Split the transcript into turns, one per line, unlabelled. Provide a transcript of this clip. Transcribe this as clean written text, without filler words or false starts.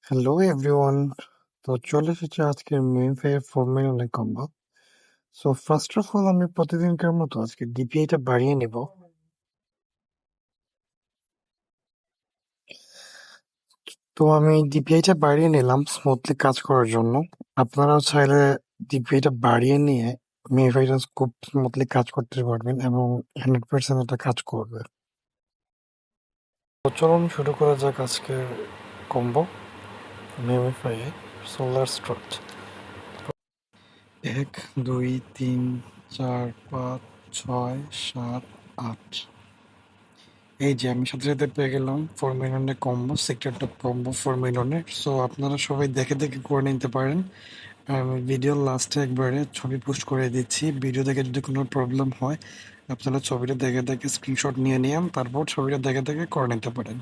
Hello everyone. তো চলে এসেছে আজকের main fair formula combo. So first of all আমি প্রতিদিনকার মতো আজকে ডিপিআইটা বাড়িয়ে নেব। তো আমি ডিপিআইটা বাড়িয়ে নিলাম স্মুথলি কাজ করার জন্য। আপনারাও চাইলে ডিপিআইটা বাড়িয়ে নিয়ে মিমিফাইটা খুব স্মুথলি কাজ করতে পারবেন এবং 100% এটা কাজ করবে। তো চলুন শুরু করা যাক আজকের কম্বো মিমিফাই সোলার স্ট্রোট। 1 2 3 4 5 6 7 8। এই যে আমি সাথে সাথে পেয়ে গেলাম 4 মিলিয়নের কম্বো, সেক্টরটা কম্বো 4 মিলিয়নের। সো আপনারা সবাই দেখে দেখে করে নিতে পারেন। আর আমি ভিডিওর লাস্টে একবারে ছবি পোস্ট করে দিচ্ছি। ভিডিও দেখে যদি কোনো প্রবলেম হয় আপনারা ছবিটা দেখে দেখে স্ক্রিনশট নিয়ে নিন, তারপর ছবিটা দেখে দেখে করে নিতে পারেন।